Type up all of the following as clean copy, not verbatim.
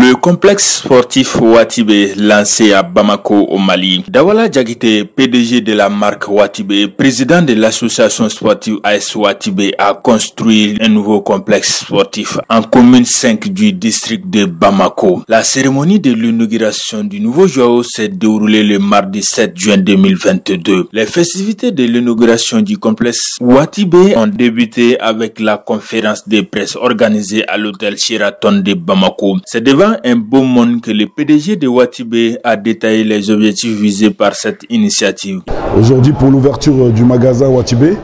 Le complexe sportif Watibé lancé à Bamako au Mali. Dawala Diakité, PDG de la marque Watibé, président de l'association sportive AS Watibé, a construit un nouveau complexe sportif en commune 5 du district de Bamako. La cérémonie de l'inauguration du nouveau joyau s'est déroulée le mardi 7 juin 2022. Les festivités de l'inauguration du complexe Watibé ont débuté avec la conférence de presse organisée à l'hôtel Sheraton de Bamako. C'est devant un beau monde que le PDG de Watibé a détaillé les objectifs visés par cette initiative. Aujourd'hui, pour l'ouverture du magasin Watibé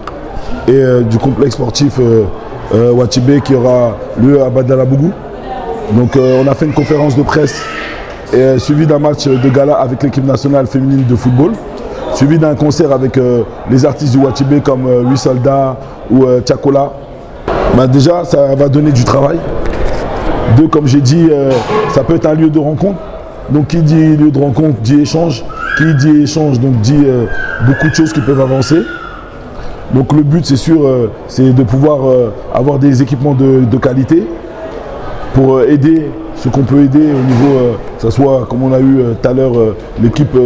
et du complexe sportif Watibé qui aura lieu à Badalabougou. Donc on a fait une conférence de presse suivie d'un match de gala avec l'équipe nationale féminine de football, suivi d'un concert avec les artistes du Watibé comme 8 soldats ou Tchakola. Déjà, ça va donner du travail. Deux, comme j'ai dit, ça peut être un lieu de rencontre. Donc qui dit lieu de rencontre dit échange. Qui dit échange donc dit beaucoup de choses qui peuvent avancer. Donc le but c'est sûr, c'est de pouvoir avoir des équipements de qualité pour aider ce qu'on peut aider au niveau, que ce soit comme on a eu tout à l'heure l'équipe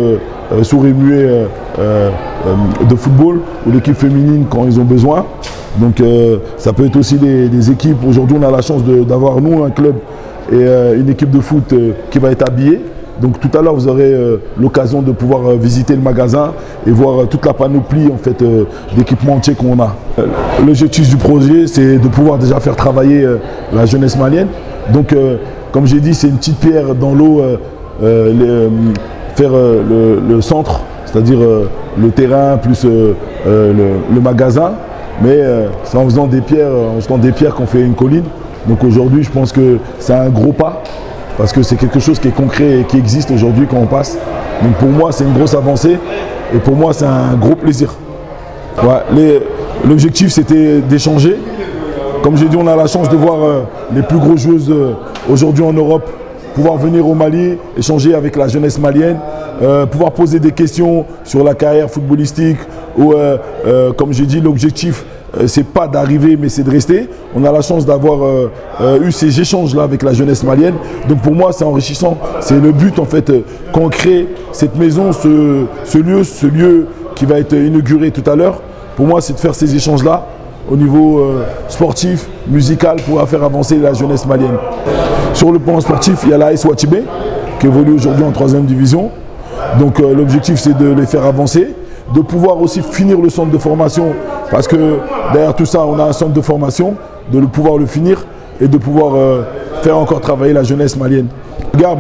sourd et muet de football ou l'équipe féminine quand ils ont besoin. Donc ça peut être aussi des équipes. Aujourd'hui on a la chance d'avoir nous un club et une équipe de foot qui va être habillée. Donc tout à l'heure vous aurez l'occasion de pouvoir visiter le magasin et voir toute la panoplie en fait d'équipementiers qu'on a. L'objectif du projet c'est de pouvoir déjà faire travailler la jeunesse malienne. Donc comme j'ai dit c'est une petite pierre dans l'eau, faire le centre, c'est-à-dire le terrain plus le magasin. Mais c'est en faisant des pierres qu'on fait une colline. Donc aujourd'hui, je pense que c'est un gros pas parce que c'est quelque chose qui est concret et qui existe aujourd'hui quand on passe. Donc pour moi, c'est une grosse avancée et pour moi, c'est un gros plaisir. Ouais, l'objectif, c'était d'échanger. Comme j'ai dit, on a la chance de voir les plus grosses joueuses aujourd'hui en Europe pouvoir venir au Mali, échanger avec la jeunesse malienne, pouvoir poser des questions sur la carrière footballistique ou comme j'ai dit, l'objectif c'est pas d'arriver mais c'est de rester. On a la chance d'avoir eu ces échanges là avec la jeunesse malienne. Donc pour moi c'est enrichissant. C'est le but en fait qu'on crée cette maison, ce lieu qui va être inauguré tout à l'heure. Pour moi c'est de faire ces échanges là au niveau sportif, musical pour faire avancer la jeunesse malienne. Sur le plan sportif, il y a la AS Watibé qui évolue aujourd'hui en 3e division. Donc l'objectif c'est de les faire avancer, de pouvoir aussi finir le centre de formation parce que derrière tout ça on a un centre de formation, de pouvoir le finir et de pouvoir faire encore travailler la jeunesse malienne. Regarde,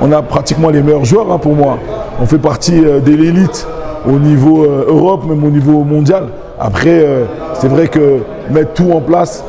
on a pratiquement les meilleurs joueurs hein, pour moi. On fait partie de l'élite au niveau Europe, même au niveau mondial. Après, c'est vrai que mettre tout en place,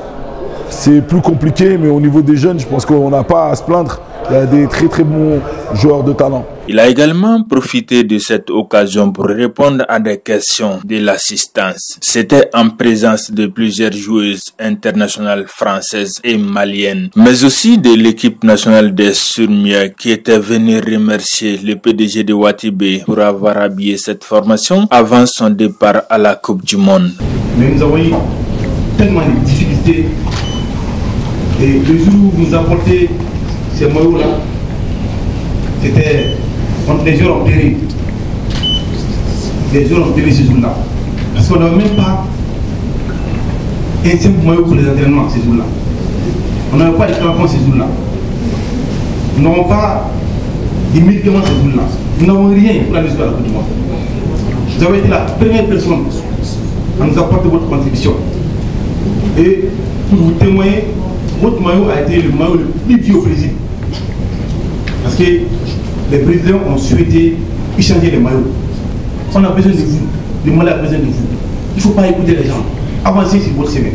c'est plus compliqué, mais au niveau des jeunes, je pense qu'on n'a pas à se plaindre. Il y a des très très bons joueurs de talent. Il a également profité de cette occasion pour répondre à des questions de l'assistance. C'était en présence de plusieurs joueuses internationales françaises et maliennes, mais aussi de l'équipe nationale des Surmières qui était venue remercier le PDG de Watibé pour avoir habillé cette formation avant son départ à la Coupe du Monde. Mais nous avons eu tellement de difficultés et le jour où vous apportez ces maillots-là, c'était contre des jours en péril. Des jours en péril ces jours-là. Parce qu'on n'avait même pas un simple maillot pour les entraînements ces jours-là. On n'avait pas de tampons ces jours-là. Nous n'avons pas de médicaments ces jours-là. Nous n'avons rien pour aller jusqu'à la Coupe du Monde. Vous avez été la première personne à nous apporter votre contribution. Et pour vous témoigner, votre maillot a été le maillot le plus vieux au Brésil. Parce que les présidents ont souhaité échanger les maillots. On a besoin de vous, le Mali a besoin de vous. Il ne faut pas écouter les gens. Avancez sur votre semaine.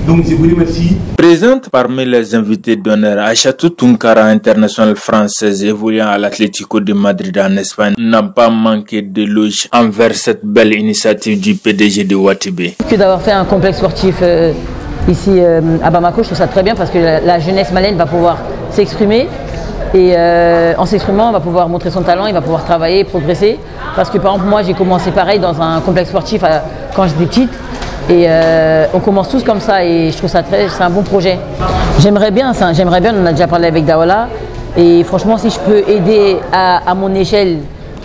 Donc je vous remercie. Présente parmi les invités d'honneur, Aïchatou Tounkara, internationale française évoluant à l'Atlético de Madrid en Espagne, n'a pas manqué d'éloges envers cette belle initiative du PDG de Watibé. Que d'avoir fait un complexe sportif ici à Bamako, je trouve ça très bien parce que la jeunesse malienne va pouvoir s'exprimer. Et en s'exprimant, on va pouvoir montrer son talent, il va pouvoir travailler, progresser. Parce que par exemple, moi j'ai commencé pareil dans un complexe sportif quand j'étais petite. Et on commence tous comme ça et je trouve ça c'est un bon projet. J'aimerais bien, on en a déjà parlé avec Daouala. Et franchement, si je peux aider à mon échelle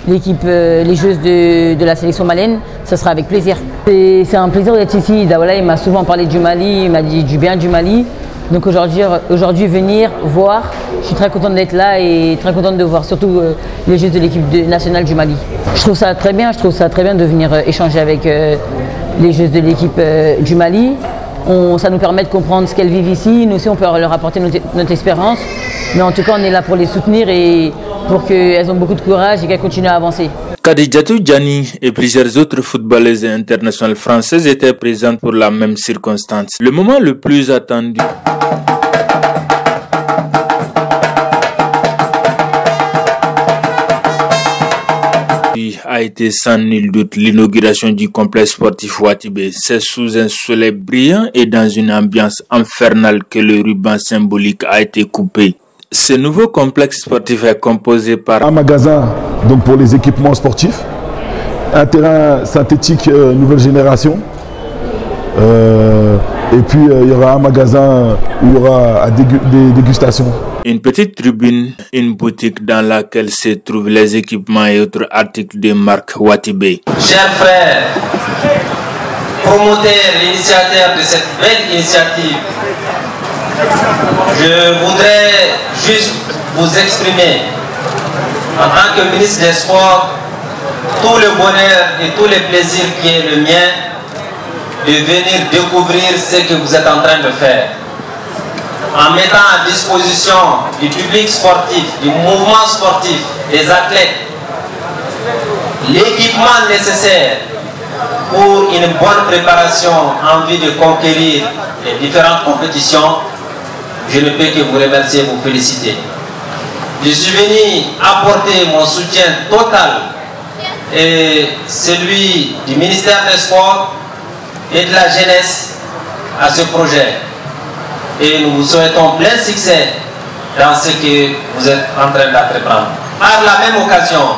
l'équipe, les joueuses de la sélection malienne, ça sera avec plaisir. C'est un plaisir d'être ici. Daouala, il m'a souvent parlé du Mali, il m'a dit du bien du Mali. Donc aujourd'hui venir voir, je suis très contente d'être là et très contente de voir surtout les joueuses de l'équipe nationale du Mali. Je trouve ça très bien, de venir échanger avec les joueuses de l'équipe du Mali. Ça nous permet de comprendre ce qu'elles vivent ici. Nous aussi, on peut leur apporter notre expérience. Mais en tout cas, on est là pour les soutenir et pour qu'elles aient beaucoup de courage et qu'elles continuent à avancer. Khadijatou Diani et plusieurs autres footballeuses internationales françaises étaient présentes pour la même circonstance. Le moment le plus attendu a été sans nul doute l'inauguration du complexe sportif Watibé. C'est sous un soleil brillant et dans une ambiance infernale que le ruban symbolique a été coupé. Ce nouveau complexe sportif est composé par un magasin donc pour les équipements sportifs, un terrain synthétique nouvelle génération, et puis il y aura un magasin où il y aura des dégustations. Une petite tribune, une boutique dans laquelle se trouvent les équipements et autres articles de marque Watibé. Chers frères, promoteurs, initiateurs de cette belle initiative, je voudrais juste vous exprimer, en tant que ministre des Sports, tout le bonheur et tout le plaisir qui est le mien de venir découvrir ce que vous êtes en train de faire. En mettant à disposition du public sportif, du mouvement sportif, des athlètes, l'équipement nécessaire pour une bonne préparation en vue de conquérir les différentes compétitions, je ne peux que vous remercier et vous féliciter. Je suis venu apporter mon soutien total et celui du ministère des Sports et de la Jeunesse à ce projet. Et nous vous souhaitons plein succès dans ce que vous êtes en train d'entreprendre. Par la même occasion,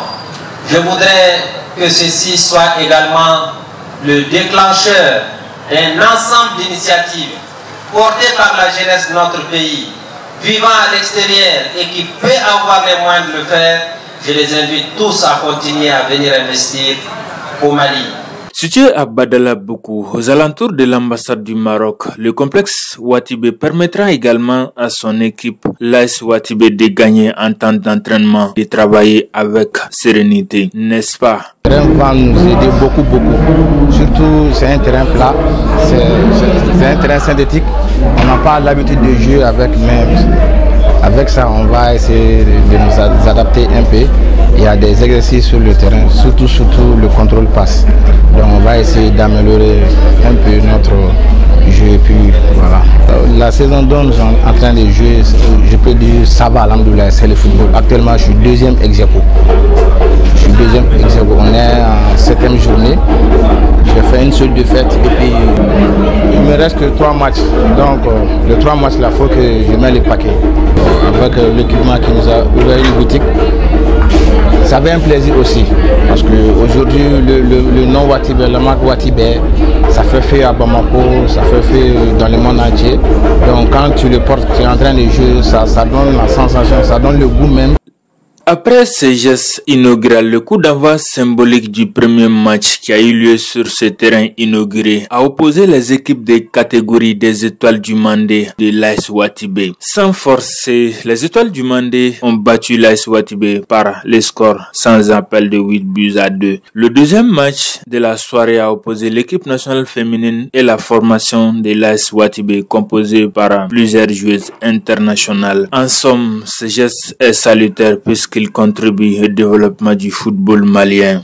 je voudrais que ceci soit également le déclencheur d'un ensemble d'initiatives portées par la jeunesse de notre pays, vivant à l'extérieur et qui peut avoir les moyens de le faire. Je les invite tous à continuer à venir investir au Mali. Situé à Badalaboukou, aux alentours de l'ambassade du Maroc, le complexe Watibé permettra également à son équipe, l'AS Watibé, de gagner en temps d'entraînement, de travailler avec sérénité, n'est-ce pas? Le terrain va nous aider beaucoup. Surtout, c'est un terrain plat, c'est un terrain synthétique. On n'a pas l'habitude de jouer avec, mais avec ça, on va essayer de nous adapter un peu. Il y a des exercices sur le terrain, surtout le contrôle passe. Donc on va essayer d'améliorer un peu notre jeu et puis voilà. La saison dont nous sommes en train de jouer, je peux dire ça va, alhamdoulilah, c'est le football. Actuellement, je suis deuxième ex-aequo. On est en 7e journée. J'ai fait une seule défaite et puis il me reste que 3 matchs. Donc les 3 matchs là, il faut que je mette les paquets. Avec l'équipement qui nous a ouvert une boutique, ça avait un plaisir aussi. Parce qu'aujourd'hui, le nom Watibé, la marque Watibé, ça fait feu à Bamako, ça fait feu dans le monde entier. Donc quand tu le portes, tu es en train de jouer, ça donne la sensation, ça donne le goût même. Après ce geste inaugural, le coup d'envoi symbolique du premier match qui a eu lieu sur ce terrain inauguré a opposé les équipes des catégories des Étoiles du Mandé de l'AS Watibé. Sans forcer, les Étoiles du Mandé ont battu l'AS Watibé par les scores sans appel de 8-2. Le deuxième match de la soirée a opposé l'équipe nationale féminine et la formation de l'AS Watibé composée par plusieurs joueuses internationales. En somme, ce geste est salutaire puisqu'il contribue au développement du football malien.